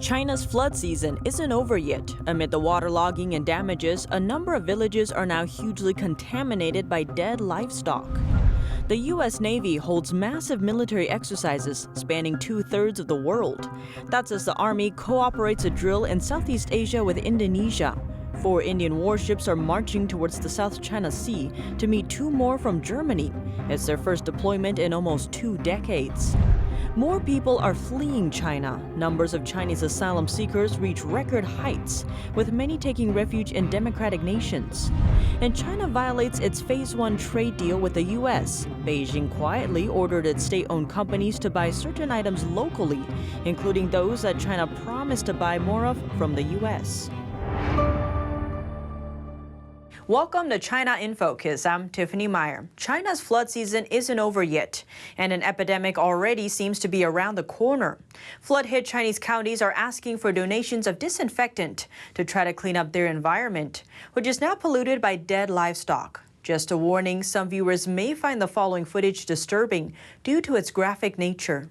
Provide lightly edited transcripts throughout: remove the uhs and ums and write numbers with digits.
China's flood season isn't over yet. Amid the waterlogging and damages, a number of villages are now hugely contaminated by dead livestock. The U.S. Navy holds massive military exercises spanning 2/3 of the world. That's as the Army cooperates a drill in Southeast Asia with Indonesia. 4 Indian warships are marching towards the South China Sea to meet 2 more from Germany. It's their first deployment in almost 2 decades. More people are fleeing China. Numbers of Chinese asylum seekers reach record heights, with many taking refuge in democratic nations. And China violates its Phase 1 trade deal with the U.S. Beijing quietly ordered its state-owned companies to buy certain items locally, including those that China promised to buy more of from the U.S. Welcome to China in Focus. I'm Tiffany Meyer. China's flood season isn't over yet, and an epidemic already seems to be around the corner. Flood-hit Chinese counties are asking for donations of disinfectant to try to clean up their environment, which is now polluted by dead livestock. Just a warning, some viewers may find the following footage disturbing due to its graphic nature.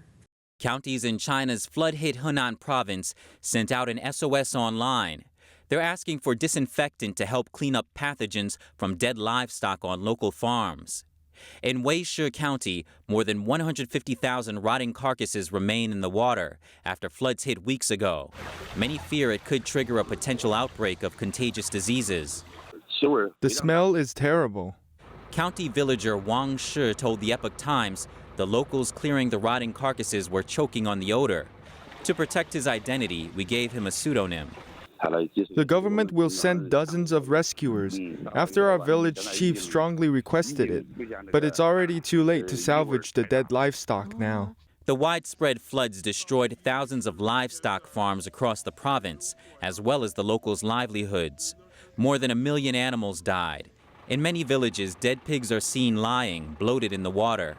Counties in China's flood-hit Hunan province sent out an SOS online. They're asking for disinfectant to help clean up pathogens from dead livestock on local farms. In Weishe County, more than 150,000 rotting carcasses remain in the water after floods hit weeks ago. Many fear it could trigger a potential outbreak of contagious diseases. The smell is terrible. County villager Wang Shi told the Epoch Times the locals clearing the rotting carcasses were choking on the odor. To protect his identity, we gave him a pseudonym. The government will send dozens of rescuers after our village chief strongly requested it, but it's already too late to salvage the dead livestock now. The widespread floods destroyed thousands of livestock farms across the province, as well as the locals' livelihoods. More than 1 million animals died. In many villages, dead pigs are seen lying, bloated in the water.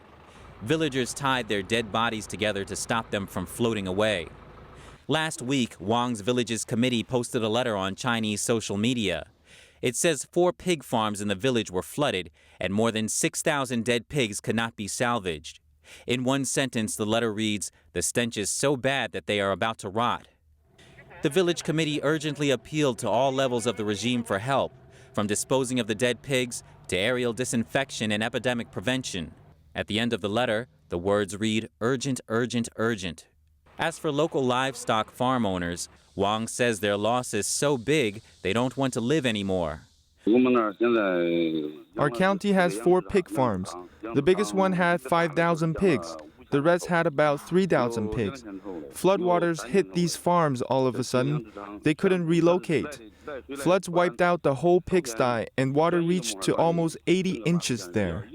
Villagers tied their dead bodies together to stop them from floating away. Last week, Wang's village's committee posted a letter on Chinese social media. It says 4 pig farms in the village were flooded and more than 6,000 dead pigs could not be salvaged. In one sentence, the letter reads, "The stench is so bad that they are about to rot." The village committee urgently appealed to all levels of the regime for help, from disposing of the dead pigs to aerial disinfection and epidemic prevention. At the end of the letter, the words read, "Urgent, urgent, urgent." As for local livestock farm owners, Wang says their loss is so big they don't want to live anymore. Our county has 4 pig farms. The biggest one had 5,000 pigs. The rest had about 3,000 pigs. Floodwaters hit these farms all of a sudden. They couldn't relocate. Floods wiped out the whole pigsty and water reached to almost 80 inches there.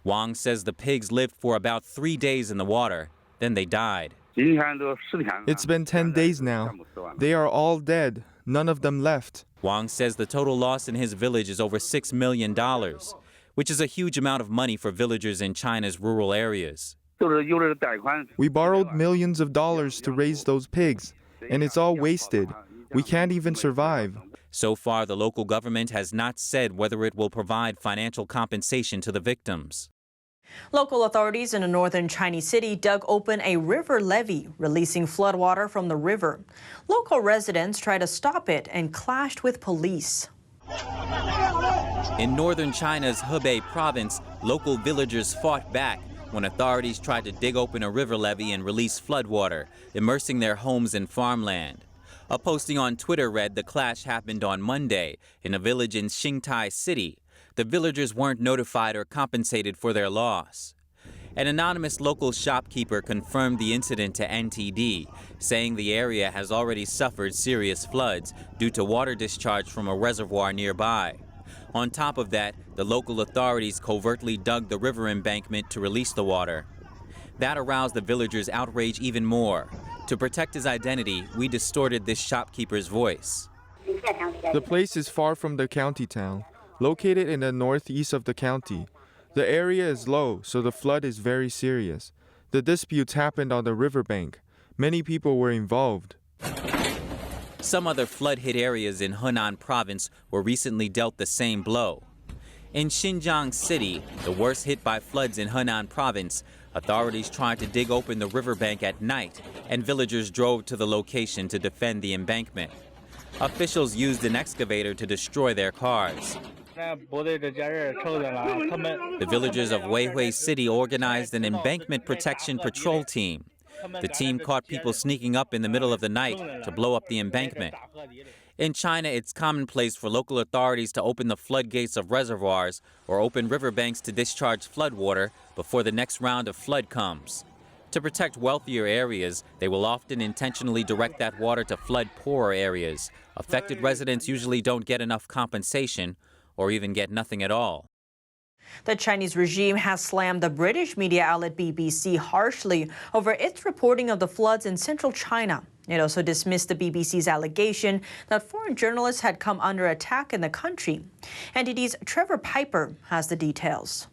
Wang says the pigs lived for about 3 days in the water. Then they died. It's been 10 days now. They are all dead. None of them left. Wang says the total loss in his village is over $6 million, which is a huge amount of money for villagers in China's rural areas. We borrowed millions of dollars to raise those pigs, and it's all wasted. We can't even survive. So far, the local government has not said whether it will provide financial compensation to the victims. Local authorities in a northern Chinese city dug open a river levee, releasing floodwater from the river. Local residents tried to stop it and clashed with police. In northern China's Hebei province, local villagers fought back when authorities tried to dig open a river levee and release floodwater, immersing their homes in farmland. A posting on Twitter read the clash happened on Monday in a village in Xingtai City. The villagers weren't notified or compensated for their loss. An anonymous local shopkeeper confirmed the incident to NTD, saying the area has already suffered serious floods due to water discharge from a reservoir nearby. On top of that, the local authorities covertly dug the river embankment to release the water. That aroused the villagers' outrage even more. To protect his identity, we distorted this shopkeeper's voice. The place is far from the county town, located in the northeast of the county. The area is low, so the flood is very serious. The disputes happened on the riverbank. Many people were involved. Some other flood-hit areas in Hunan province were recently dealt the same blow. In Xinjiang City, the worst hit by floods in Hunan province, Authorities tried to dig open the riverbank at night, and villagers drove to the location to defend the embankment. Officials used an excavator to destroy their cars. The villagers of Huawei City organized an embankment protection patrol team. The team caught people sneaking up in the middle of the night to blow up the embankment. In China, it's commonplace for local authorities to open the floodgates of reservoirs or open riverbanks to discharge floodwater before the next round of flood comes. To protect wealthier areas, they will often intentionally direct that water to flood poorer areas. Affected residents usually don't get enough compensation or even get nothing at all. The Chinese regime has slammed the British media outlet BBC harshly over its reporting of the floods in central China. It also dismissed the BBC's allegation that foreign journalists had come under attack in the country. NTD's Trevor Piper has the details.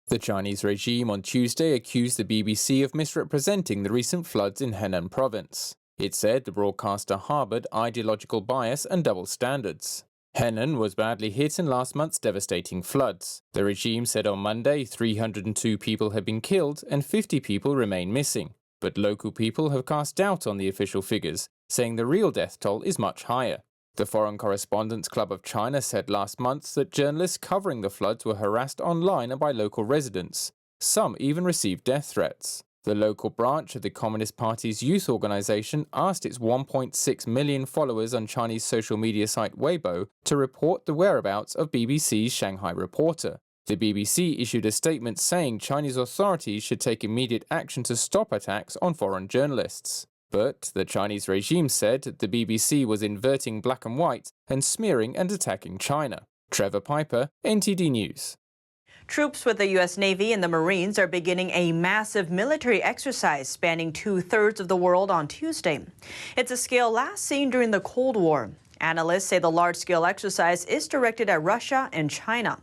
The Chinese regime on Tuesday accused the BBC of misrepresenting the recent floods in Henan province. It said the broadcaster harbored ideological bias and double standards. Henan was badly hit in last month's devastating floods. The regime said on Monday 302 people had been killed and 50 people remain missing. But local people have cast doubt on the official figures, saying the real death toll is much higher. The Foreign Correspondents Club of China said last month that journalists covering the floods were harassed online and by local residents. Some even received death threats. The local branch of the Communist Party's youth organization asked its 1.6 million followers on Chinese social media site Weibo to report the whereabouts of BBC's Shanghai reporter. The BBC issued a statement saying Chinese authorities should take immediate action to stop attacks on foreign journalists. But the Chinese regime said the BBC was inverting black and white and smearing and attacking China. Trevor Piper, NTD News. Troops with the U.S. Navy and the Marines are beginning a massive military exercise spanning 2/3 of the world on Tuesday. It's a scale last seen during the Cold War. Analysts say the large-scale exercise is directed at Russia and China.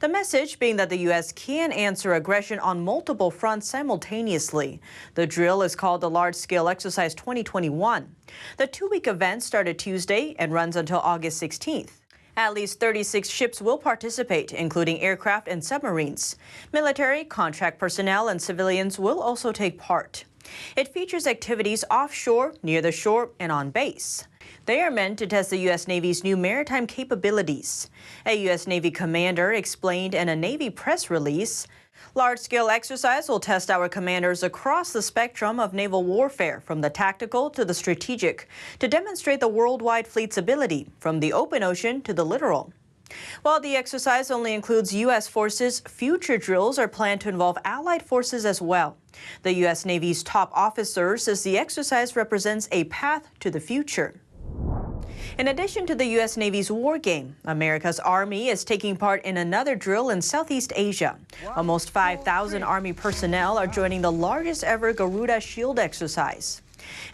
The message being that the U.S. can answer aggression on multiple fronts simultaneously. The drill is called the Large-Scale Exercise 2021. The two-week event started Tuesday and runs until August 16th. At least 36 ships will participate, including aircraft and submarines. Military, contract personnel, and civilians will also take part. It features activities offshore, near the shore, and on base. They are meant to test the U.S. Navy's new maritime capabilities. A U.S. Navy commander explained in a Navy press release, large-scale exercise will test our commanders across the spectrum of naval warfare, from the tactical to the strategic, to demonstrate the worldwide fleet's ability, from the open ocean to the littoral. While the exercise only includes U.S. forces, future drills are planned to involve allied forces as well. The U.S. Navy's top officer says the exercise represents a path to the future. In addition to the U.S. Navy's war game, America's Army is taking part in another drill in Southeast Asia. Almost 5,000 Army personnel are joining the largest ever Garuda Shield exercise.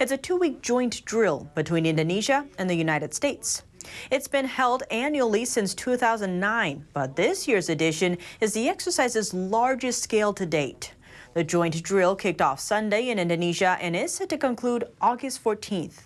It's a two-week joint drill between Indonesia and the United States. It's been held annually since 2009, but this year's edition is the exercise's largest scale to date. The joint drill kicked off Sunday in Indonesia and is set to conclude August 14th.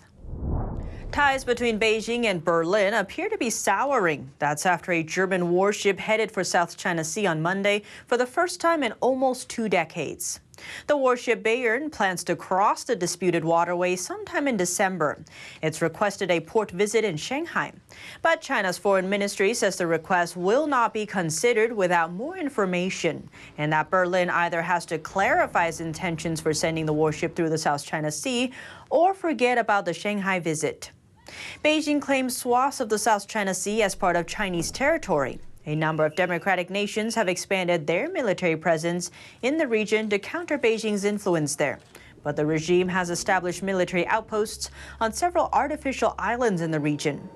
Ties between Beijing and Berlin appear to be souring. That's after a German warship headed for South China Sea on Monday for the first time in almost 2 decades. The warship Beijing plans to cross the disputed waterway sometime in December. It's requested a port visit in Shanghai. But China's foreign ministry says the request will not be considered without more information, and that Berlin either has to clarify its intentions for sending the warship through the South China Sea or forget about the Shanghai visit. Beijing claims swaths of the South China Sea as part of Chinese territory. A number of democratic nations have expanded their military presence in the region to counter Beijing's influence there. But the regime has established military outposts on several artificial islands in the region.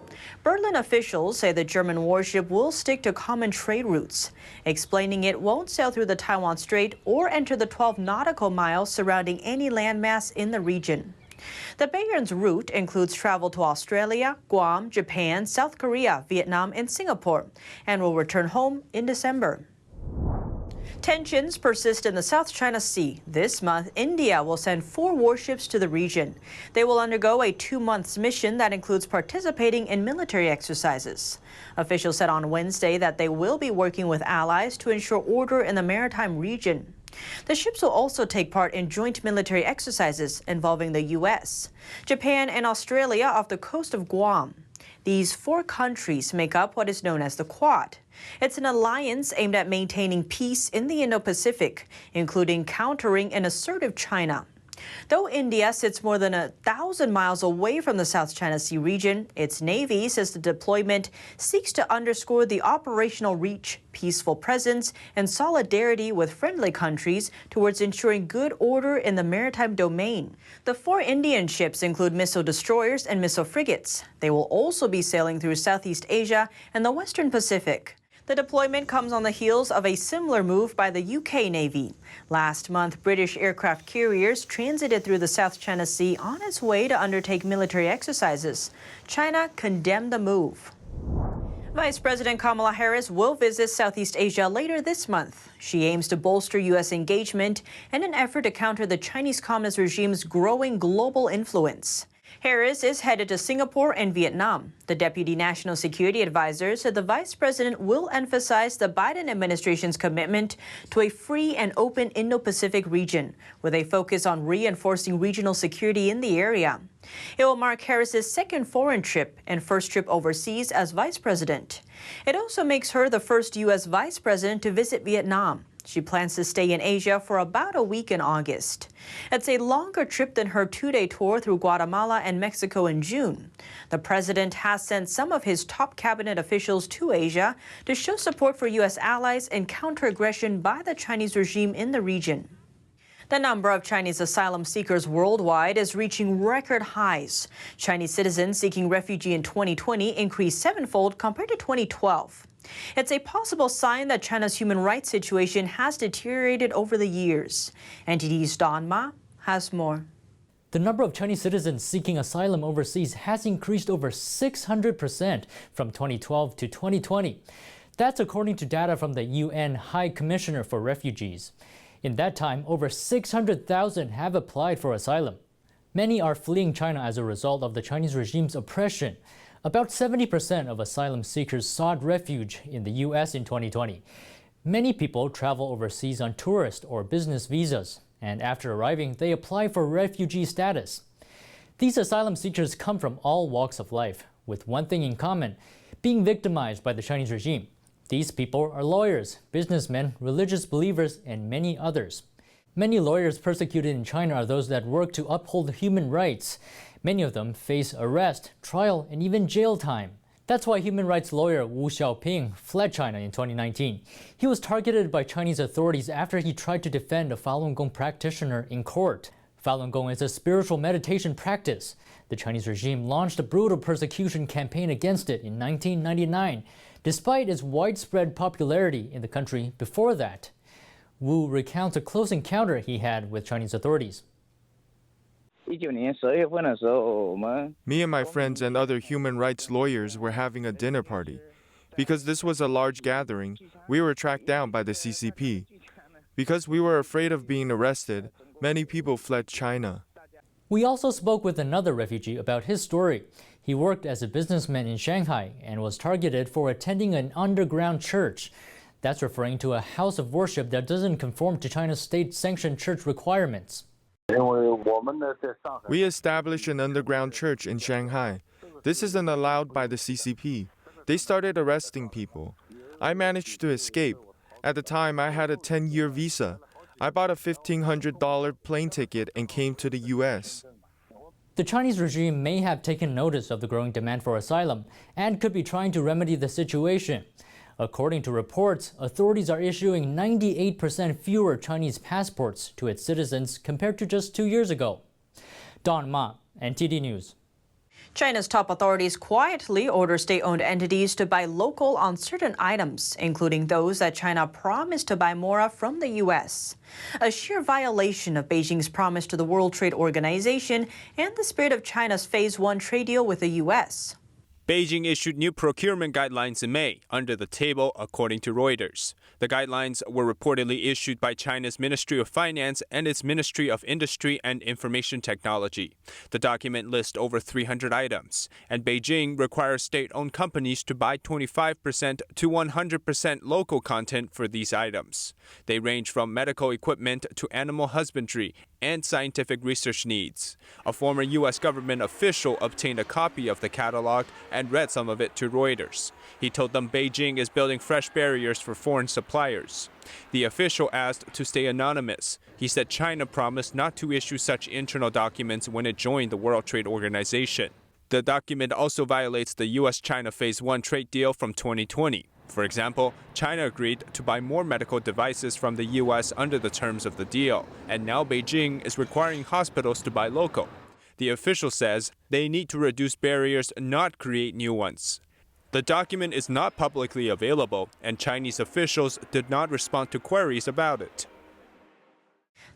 Berlin officials say the German warship will stick to common trade routes, explaining it won't sail through the Taiwan Strait or enter the 12 nautical miles surrounding any landmass in the region. The Beijing's route includes travel to Australia, Guam, Japan, South Korea, Vietnam, and Singapore, and will return home in December. Tensions persist in the South China Sea. This month, India will send 4 warships to the region. They will undergo a 2-month mission that includes participating in military exercises. Officials said on Wednesday that they will be working with allies to ensure order in the maritime region. The ships will also take part in joint military exercises involving the U.S., Japan, and Australia off the coast of Guam. These 4 countries make up what is known as the Quad. It's an alliance aimed at maintaining peace in the Indo-Pacific, including countering an assertive China. Though India sits more than 1,000 miles away from the South China Sea region, its Navy says the deployment seeks to underscore the operational reach, peaceful presence, and solidarity with friendly countries towards ensuring good order in the maritime domain. The 4 Indian ships include missile destroyers and missile frigates. They will also be sailing through Southeast Asia and the Western Pacific. The deployment comes on the heels of a similar move by the UK Navy. Last month, British aircraft carriers transited through the South China Sea on its way to undertake military exercises. China condemned the move. Vice President Kamala Harris will visit Southeast Asia later this month. She aims to bolster U.S. engagement in an effort to counter the Chinese Communist regime's growing global influence. Harris is headed to Singapore and Vietnam. The Deputy National Security Advisor said the vice president will emphasize the Biden administration's commitment to a free and open Indo-Pacific region, with a focus on reinforcing regional security in the area. It will mark Harris's 2nd foreign trip and 1st trip overseas as vice president. It also makes her the first U.S. vice president to visit Vietnam. She plans to stay in Asia for about a week in August. It's a longer trip than her 2-day tour through Guatemala and Mexico in June. The president has sent some of his top cabinet officials to Asia to show support for U.S. allies and counter aggression by the Chinese regime in the region. The number of Chinese asylum seekers worldwide is reaching record highs. Chinese citizens seeking refuge in 2020 increased 7-fold compared to 2012. It's a possible sign that China's human rights situation has deteriorated over the years. NTD's Don Ma has more. The number of Chinese citizens seeking asylum overseas has increased over 600% from 2012 to 2020. That's according to data from the UN High Commissioner for Refugees. In that time, over 600,000 have applied for asylum. Many are fleeing China as a result of the Chinese regime's oppression. About 70% of asylum seekers sought refuge in the U.S. in 2020. Many people travel overseas on tourist or business visas, and after arriving, they apply for refugee status. These asylum seekers come from all walks of life, with one thing in common: being victimized by the Chinese regime. These people are lawyers, businessmen, religious believers, and many others. Many lawyers persecuted in China are those that work to uphold human rights. Many of them face arrest, trial, and even jail time. That's why human rights lawyer Wu Xiaoping fled China in 2019. He was targeted by Chinese authorities after he tried to defend a Falun Gong practitioner in court. Falun Gong is a spiritual meditation practice. The Chinese regime launched a brutal persecution campaign against it in 1999, despite its widespread popularity in the country before that. Wu recounts a close encounter he had with Chinese authorities. Me and my friends and other human rights lawyers were having a dinner party. Because this was a large gathering, we were tracked down by the CCP. Because we were afraid of being arrested, many people fled China. We also spoke with another refugee about his story. He worked as a businessman in Shanghai and was targeted for attending an underground church. That's referring to a house of worship that doesn't conform to China's state-sanctioned church requirements. We established an underground church in Shanghai. This isn't allowed by the CCP. They started arresting people. I managed to escape. At the time, I had a 10-year visa. I bought a $1,500 plane ticket and came to the U.S. The Chinese regime may have taken notice of the growing demand for asylum and could be trying to remedy the situation. According to reports, authorities are issuing 98% fewer Chinese passports to its citizens compared to just 2 years ago. Don Ma, NTD News. China's top authorities quietly order state-owned entities to buy local on certain items, including those that China promised to buy more of from the U.S. A sheer violation of Beijing's promise to the World Trade Organization and the spirit of China's Phase 1 trade deal with the U.S. Beijing issued new procurement guidelines in May, under the table, according to Reuters. The guidelines were reportedly issued by China's Ministry of Finance and its Ministry of Industry and Information Technology. The document lists over 300 items, and Beijing requires state-owned companies to buy 25% to 100% local content for these items. They range from medical equipment to animal husbandry and scientific research needs. A former U.S. government official obtained a copy of the catalog and read some of it to Reuters. He told them Beijing is building fresh barriers for foreign suppliers. The official asked to stay anonymous. He said China promised not to issue such internal documents when it joined the World Trade Organization. The document also violates the U.S.-China Phase 1 trade deal from 2020. For example, China agreed to buy more medical devices from the U.S. under the terms of the deal, and now Beijing is requiring hospitals to buy local. The official says they need to reduce barriers, not create new ones. The document is not publicly available, and Chinese officials did not respond to queries about it.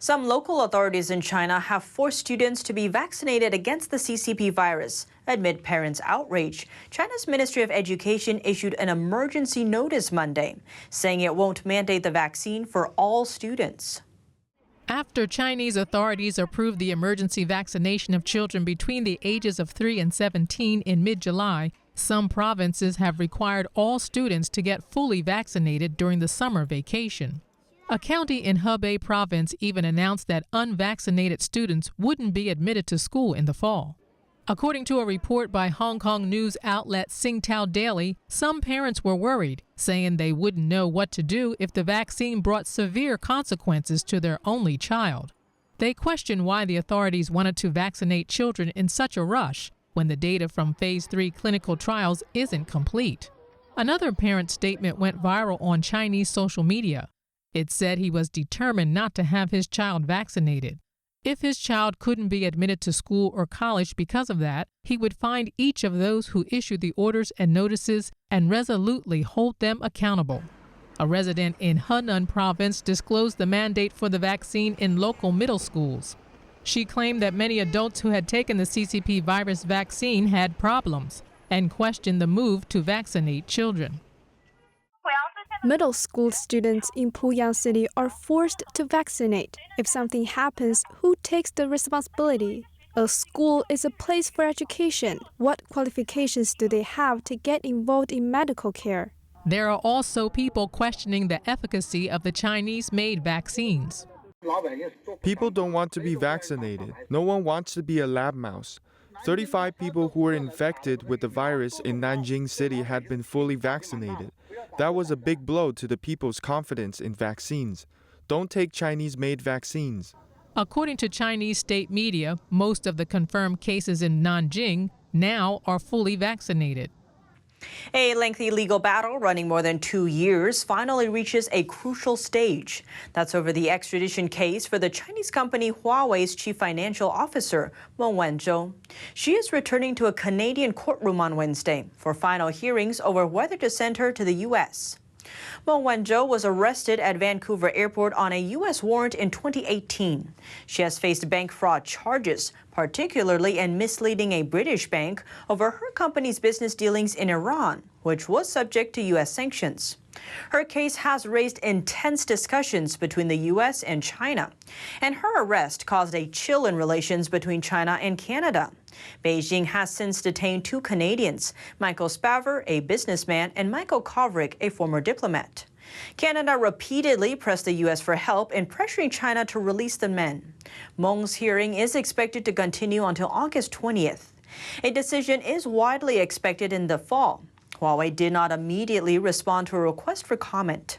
Some local authorities in China have forced students to be vaccinated against the CCP virus. Amid parents' outrage, China's Ministry of Education issued an emergency notice Monday, saying it won't mandate the vaccine for all students. After Chinese authorities approved the emergency vaccination of children between the ages of 3 and 17 in mid-July, some provinces have required all students to get fully vaccinated during the summer vacation. A county in Hebei province even announced that unvaccinated students wouldn't be admitted to school in the fall. According to a report by Hong Kong news outlet Singtao Daily, some parents were worried, saying they wouldn't know what to do if the vaccine brought severe consequences to their only child. They questioned why the authorities wanted to vaccinate children in such a rush when the data from Phase 3 clinical trials isn't complete. Another parent's statement went viral on Chinese social media. It said he was determined not to have his child vaccinated. If his child couldn't be admitted to school or college because of that, he would find each of those who issued the orders and notices and resolutely hold them accountable. A resident in Henan province disclosed the mandate for the vaccine in local middle schools. She claimed that many adults who had taken the CCP virus vaccine had problems and questioned the move to vaccinate children. Middle school students in Puyang City are forced to vaccinate. If something happens, who takes the responsibility? A school is a place for education. What qualifications do they have to get involved in medical care? There are also people questioning the efficacy of the Chinese-made vaccines. People don't want to be vaccinated. No one wants to be a lab mouse. 35 people who were infected with the virus in Nanjing City had been fully vaccinated. That was a big blow to the people's confidence in vaccines. Don't take Chinese-made vaccines. According to Chinese state media, most of the confirmed cases in Nanjing now are fully vaccinated. A lengthy legal battle running more than 2 years finally reaches a crucial stage. That's over the extradition case for the Chinese company Huawei's chief financial officer, Meng Wanzhou. She is returning to a Canadian courtroom on Wednesday for final hearings over whether to send her to the U.S. Meng Wanzhou was arrested at Vancouver Airport on a U.S. warrant in 2018. She has faced bank fraud charges, particularly in misleading a British bank over her company's business dealings in Iran, which was subject to U.S. sanctions. Her case has raised intense discussions between the U.S. and China, and her arrest caused a chill in relations between China and Canada. Beijing has since detained 2 Canadians, Michael Spavor, a businessman, and Michael Kovrig, a former diplomat. Canada repeatedly pressed the U.S. for help in pressuring China to release the men. Meng's hearing is expected to continue until August 20th. A decision is widely expected in the fall. Huawei did not immediately respond to a request for comment.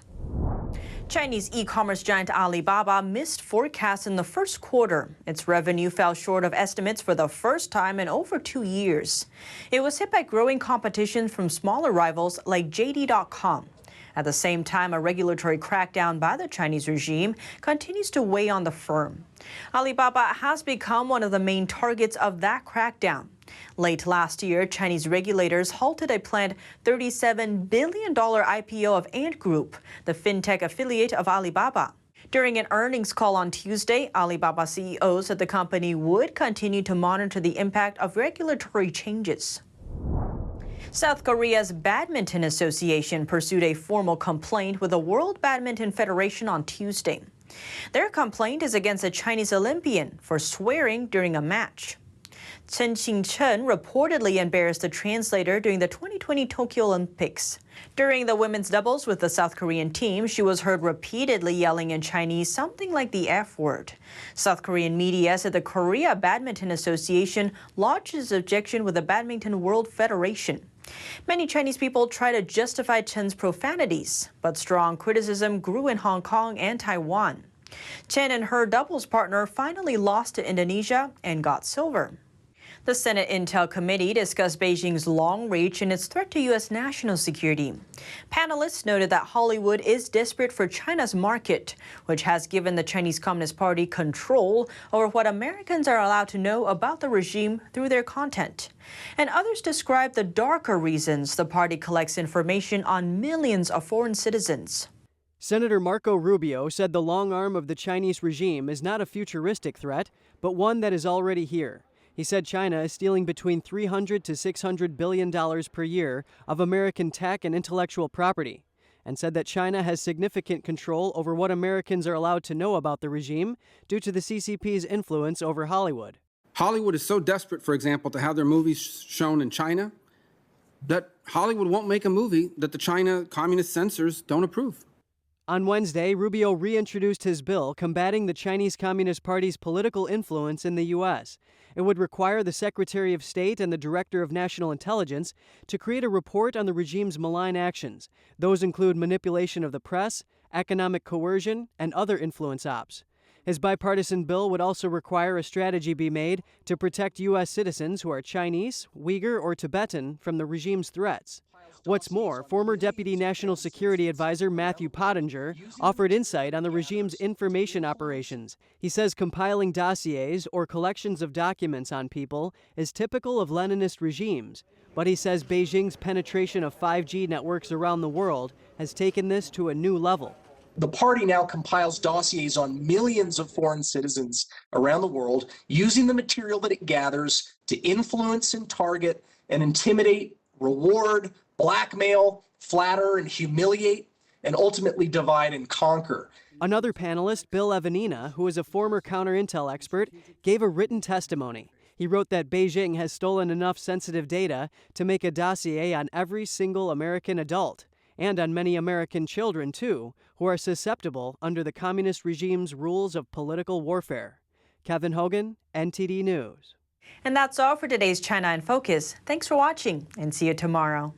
Chinese e-commerce giant Alibaba missed forecasts in the first quarter. Its revenue fell short of estimates for the first time in over 2 years. It was hit by growing competition from smaller rivals like JD.com. At the same time, a regulatory crackdown by the Chinese regime continues to weigh on the firm. Alibaba has become one of the main targets of that crackdown. Late last year, Chinese regulators halted a planned $37 billion IPO of Ant Group, the fintech affiliate of Alibaba. During an earnings call on Tuesday, Alibaba CEO said the company would continue to monitor the impact of regulatory changes. South Korea's Badminton Association pursued a formal complaint with the World Badminton Federation on Tuesday. Their complaint is against a Chinese Olympian for swearing during a match. Chen Xingchen reportedly embarrassed the translator during the 2020 Tokyo Olympics. During the women's doubles with the South Korean team, she was heard repeatedly yelling in Chinese something like the F word. South Korean media said the Korea Badminton Association lodged its objection with the Badminton World Federation. Many Chinese people try to justify Chen's profanities, but strong criticism grew in Hong Kong and Taiwan. Chen and her doubles partner finally lost to Indonesia and got silver. The Senate Intel Committee discussed Beijing's long reach and its threat to U.S. national security. Panelists noted that Hollywood is desperate for China's market, which has given the Chinese Communist Party control over what Americans are allowed to know about the regime through their content. And others describe the darker reasons the party collects information on millions of foreign citizens. Senator Marco Rubio said the long arm of the Chinese regime is not a futuristic threat, but one that is already here. He said China is stealing between $300 to $600 billion per year of American tech and intellectual property, and said that China has significant control over what Americans are allowed to know about the regime due to the CCP's influence over Hollywood. Hollywood is so desperate, for example, to have their movies shown in China that Hollywood won't make a movie that the China communist censors don't approve. On Wednesday, Rubio reintroduced his bill combating the Chinese Communist Party's political influence in the U.S. It would require the Secretary of State and the Director of National Intelligence to create a report on the regime's malign actions. Those include manipulation of the press, economic coercion, and other influence ops. His bipartisan bill would also require a strategy be made to protect U.S. citizens who are Chinese, Uyghur, or Tibetan from the regime's threats. What's more, former Deputy National Security Advisor Matthew Pottinger offered insight on the regime's information operations. He says compiling dossiers or collections of documents on people is typical of Leninist regimes, but he says Beijing's penetration of 5G networks around the world has taken this to a new level. The party now compiles dossiers on millions of foreign citizens around the world, using the material that it gathers to influence and target and intimidate, reward, blackmail, flatter, and humiliate, and ultimately divide and conquer. Another panelist, Bill Evanina, who is a former counterintel expert, gave a written testimony. He wrote that Beijing has stolen enough sensitive data to make a dossier on every single American adult, and on many American children, too, who are susceptible under the communist regime's rules of political warfare. Kevin Hogan, NTD News. And that's all for today's China in Focus. Thanks for watching, and see you tomorrow.